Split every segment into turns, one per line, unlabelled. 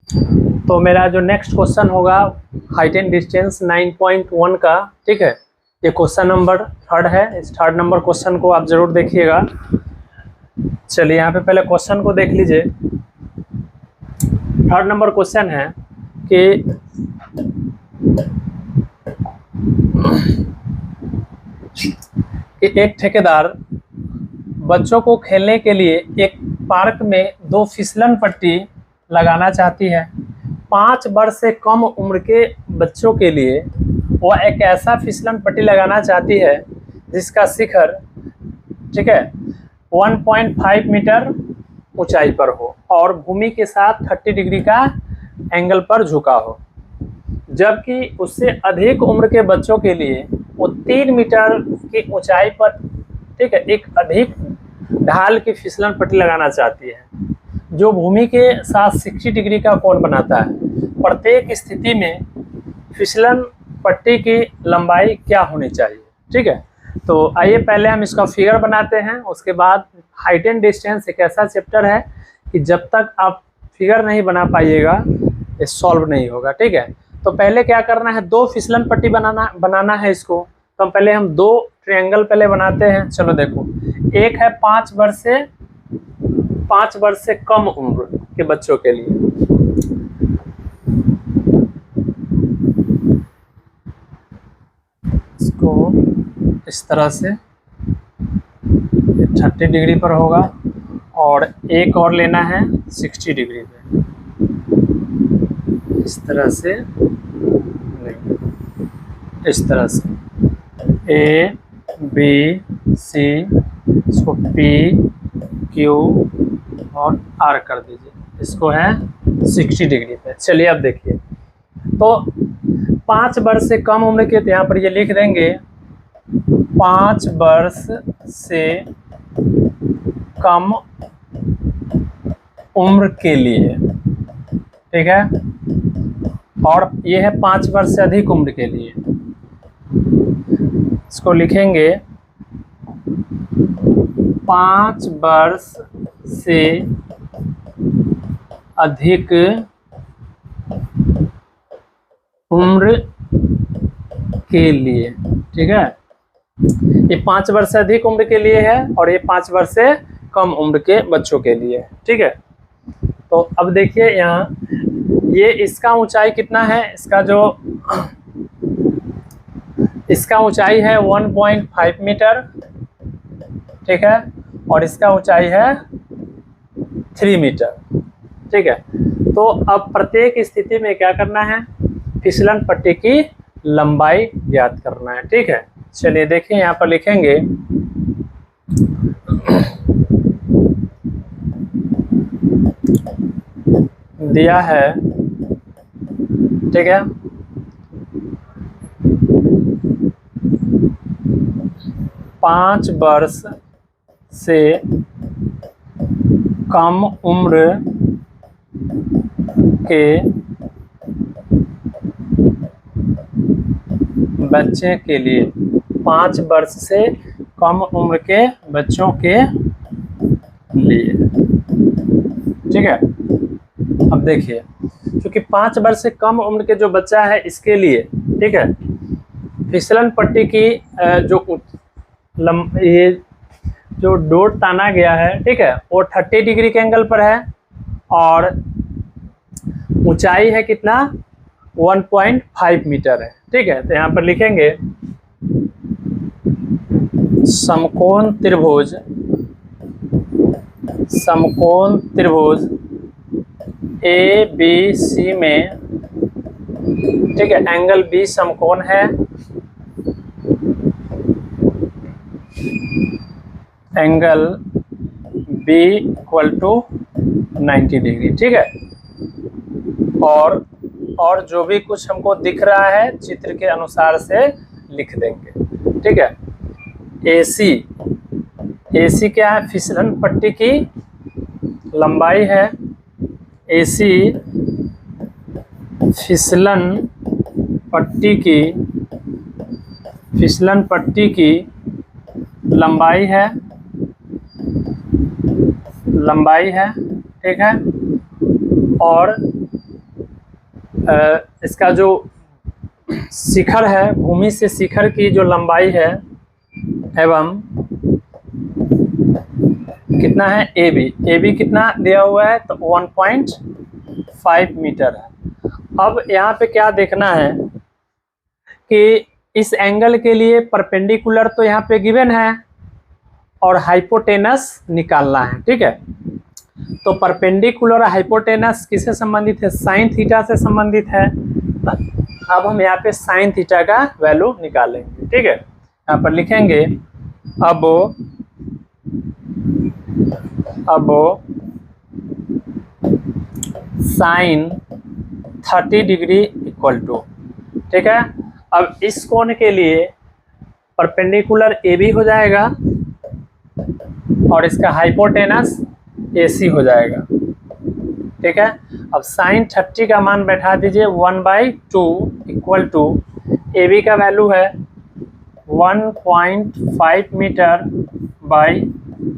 तो मेरा जो नेक्स्ट क्वेश्चन होगा हाइट एंड डिस्टेंस 9.1 का, ठीक है। ये क्वेश्चन नंबर 3 है। इस 3 नंबर क्वेश्चन को आप जरूर देखिएगा। चलिए यहाँ पे पहले क्वेश्चन को देख लीजिए। 3 नंबर क्वेश्चन है कि एक ठेकेदार बच्चों को खेलने के लिए एक पार्क में 2 फिसलन पट्टी लगाना चाहती है। 5 वर्ष से कम उम्र के बच्चों के लिए वह एक ऐसा फिसलन पट्टी लगाना चाहती है जिसका शिखर, ठीक है, 1.5 मीटर ऊंचाई पर हो और भूमि के साथ 30 डिग्री का एंगल पर झुका हो, जबकि उससे अधिक उम्र के बच्चों के लिए वो 3 मीटर की ऊंचाई पर, ठीक है, एक अधिक ढाल की फिसलन पट्टी लगाना चाहती है जो भूमि के साथ 60 डिग्री का कोण बनाता है। प्रत्येक स्थिति में फिसलन पट्टी की लंबाई क्या होनी चाहिए, ठीक है। तो आइए पहले हम इसका फिगर बनाते हैं, उसके बाद हाइट एंड डिस्टेंस एक ऐसा चैप्टर है कि जब तक आप फिगर नहीं बना पाइएगा ये सॉल्व नहीं होगा, ठीक है। तो पहले क्या करना है, 2 फिसलन पट्टी बनाना है इसको। तो पहले हम 2 ट्रायंगल पहले बनाते हैं। चलो देखो, एक है 5 वर्ष से कम उम्र के बच्चों के लिए, इसको इस तरह से 30 डिग्री पर होगा और एक और लेना है 60 डिग्री पे, इस तरह से, इस तरह से A B C, इसको P Q और R कर दीजिए, इसको है 60 डिग्री पे। चलिए अब देखिए, तो 5 वर्ष से कम उम्र के, तो यहाँ पर ये लिख देंगे 5 वर्ष से कम उम्र के लिए, ठीक है, और ये है 5 वर्ष से अधिक उम्र के लिए। इसको लिखेंगे 5 वर्ष से अधिक उम्र के लिए, ठीक है। ये 5 वर्ष से अधिक उम्र के लिए है और ये 5 वर्ष से कम उम्र के बच्चों के लिए, ठीक है। तो अब देखिए यहाँ, ये इसका ऊंचाई कितना है, इसका ऊंचाई है 1.5 मीटर, ठीक है, और इसका ऊंचाई है 3 मीटर, ठीक है। तो अब प्रत्येक स्थिति में क्या करना है, फिसलन पट्टी की लंबाई ज्ञात करना है, ठीक है। चलिए देखिए, यहाँ पर लिखेंगे दिया है, ठीक है, 5 वर्ष से कम उम्र के बच्चे के लिए, 5 वर्ष से कम उम्र के बच्चों के लिए, ठीक है। अब देखिए, क्योंकि 5 वर्ष से कम उम्र के जो बच्चा है इसके लिए, ठीक है, फिसलन पट्टी की ये जो डोर ताना गया है, ठीक है, वो 30 डिग्री के एंगल पर है और ऊंचाई है कितना, 1.5 मीटर है, ठीक है। तो यहाँ पर लिखेंगे समकोण त्रिभुज ABC में, ठीक है, एंगल B समकोण है, एंगल B = 90 डिग्री, ठीक है। और जो भी कुछ हमको दिख रहा है चित्र के अनुसार से लिख देंगे, ठीक है। AC क्या है, फिसलन पट्टी की लंबाई है। AC फिसलन पट्टी की लंबाई है, ठीक है। और इसका जो शिखर है, भूमि से शिखर की जो लंबाई है एवं कितना है ए बी कितना दिया हुआ है, तो 1.5 मीटर है। अब यहाँ पे क्या देखना है कि इस एंगल के लिए परपेंडिकुलर तो यहाँ पे गिवन है और हाइपोटेनस निकालना है, ठीक है। तो परपेंडिकुलर हाइपोटेनस किससे संबंधित है, साइन थीटा से संबंधित है। अब हम यहाँ पे साइन थीटा का वैल्यू निकालेंगे, ठीक है। यहाँ पर लिखेंगे अब साइन 30 डिग्री इक्वल टू, ठीक है। अब इस कोण के लिए परपेंडिकुलर ए बी हो जाएगा और इसका हाइपोटेनस ए सी हो जाएगा, ठीक है। अब साइन 30 का मान बैठा दीजिए 1/2 इक्वल टू ए बी का वैल्यू है 1.5 मीटर बाई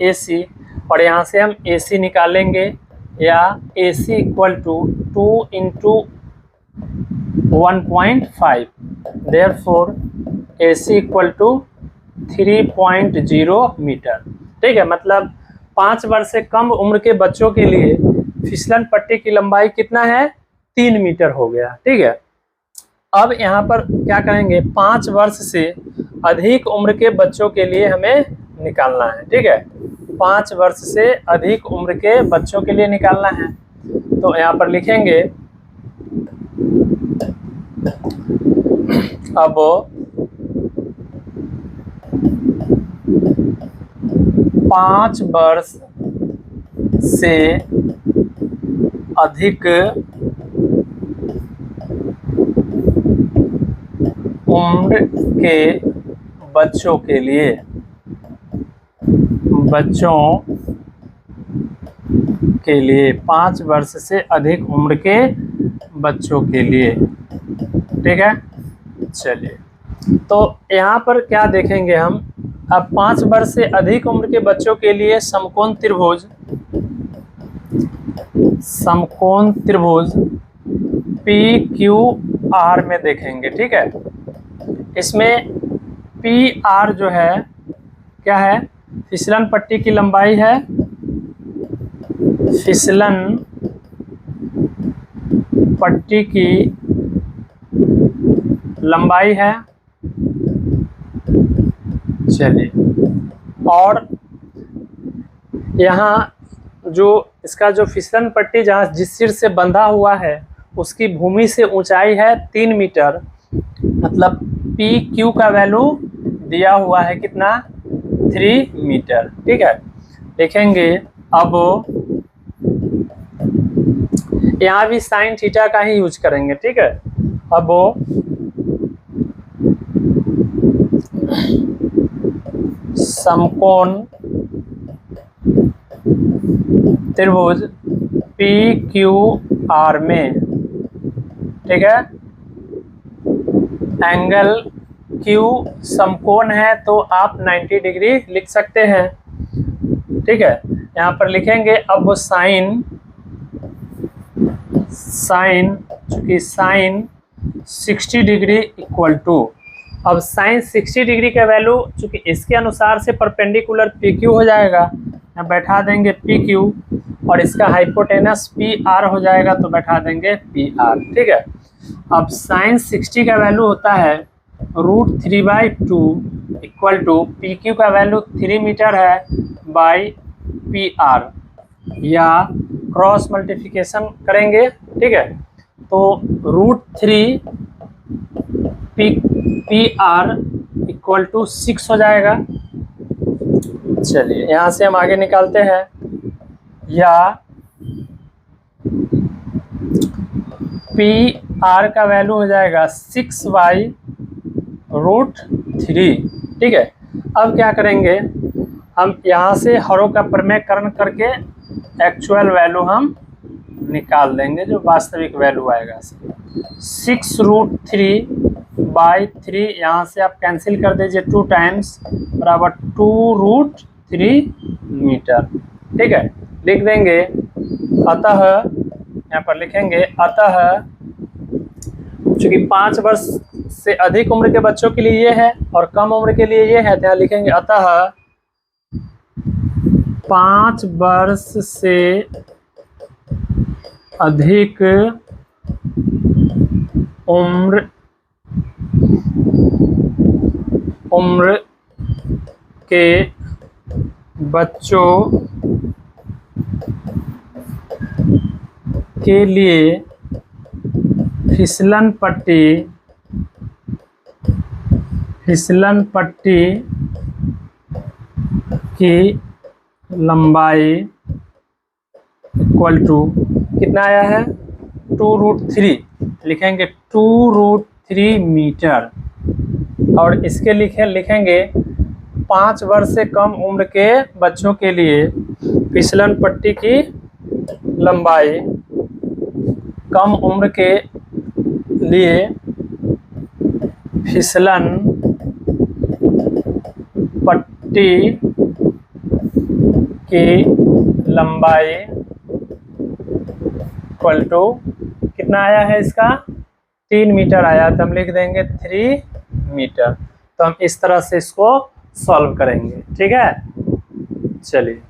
ए सी, और यहाँ से हम ए सी निकालेंगे, या A C equal to 2 into 1.5, therefore A C equal to 3.0 metre, ठीक है। मतलब 5 वर्ष से कम उम्र के बच्चों के लिए फिसलन पट्टी की लंबाई कितना है, 3 मीटर हो गया, ठीक है। अब यहाँ पर क्या करेंगे, 5 वर्ष से अधिक उम्र के बच्चों के लिए हमें निकालना है, ठीक है। 5 वर्ष से अधिक उम्र के बच्चों के लिए निकालना है, तो यहाँ पर लिखेंगे अब 5 वर्ष से अधिक उम्र के बच्चों के लिए 5 वर्ष से अधिक उम्र के बच्चों के लिए, ठीक है। चलिए, तो यहाँ पर क्या देखेंगे हम, अब 5 वर्ष से अधिक उम्र के बच्चों के लिए समकोण त्रिभुज पी क्यू आर में देखेंगे, ठीक है। इसमें पी आर जो है क्या है, फिसलन पट्टी की लंबाई है, फिसलन पट्टी की लंबाई है। चलिए, और यहाँ जो इसका जो फिसलन पट्टी जहाँ जिस सिर से बंधा हुआ है उसकी भूमि से ऊंचाई है 3 मीटर, मतलब पी क्यू का वैल्यू दिया हुआ है कितना, 3 मीटर, ठीक है। देखेंगे अब यहाँ भी साइन थीटा का ही यूज करेंगे, ठीक है। अब समकोण त्रिभुज पी क्यू आर में, ठीक है, एंगल क्यू समकोण है तो आप 90 डिग्री लिख सकते हैं, ठीक है। यहाँ पर लिखेंगे अब चूंकि साइन 60 डिग्री इक्वल टू, अब साइन 60 डिग्री का वैल्यू चूंकि इसके अनुसार से परपेंडिकुलर पी क्यू हो जाएगा, यहाँ बैठा देंगे पी क्यू, और इसका हाइपोटेनस पी आर हो जाएगा तो बैठा देंगे पी आर, ठीक है। अब साइन 60 का वैल्यू होता है √3/2 इक्वल टू पी क्यू का वैल्यू 3 मीटर है बाई पी आर, या क्रॉस मल्टीप्लिकेशन करेंगे, ठीक है। तो √3 पी आर इक्वल टू 6 हो जाएगा। चलिए, यहाँ से हम आगे निकालते हैं, या पी आर का वैल्यू हो जाएगा 6/√3, ठीक है। अब क्या करेंगे, हम यहाँ से हरों का प्रमेयकरण करके एक्चुअल वैल्यू हम निकाल देंगे, जो वास्तविक वैल्यू आएगा। 6√3/3, यहाँ से आप कैंसिल कर दीजिए 2 टाइम्स बराबर 2√3 मीटर, ठीक है। लिख देंगे, अतः यहाँ पर लिखेंगे, अतः चूंकि 5 वर्ष से अधिक उम्र के बच्चों के लिए ये है और कम उम्र के लिए ये है, तो यहाँ लिखेंगे अतः 5 वर्ष से अधिक उम्र के बच्चों के लिए फिसलन पट्टी की लंबाई इक्वल टू कितना आया है 2√3, लिखेंगे 2√3 मीटर। और इसके लिखेंगे 5 वर्ष से कम उम्र के बच्चों के लिए फिसलन पट्टी की लंबाई, कम उम्र के लिए फिसलन पट्टी की लंबाई इक्वल टू कितना आया है इसका 3 मीटर आया, तो हम लिख देंगे 3 मीटर। तो हम इस तरह से इसको सॉल्व करेंगे, ठीक है। चलिए।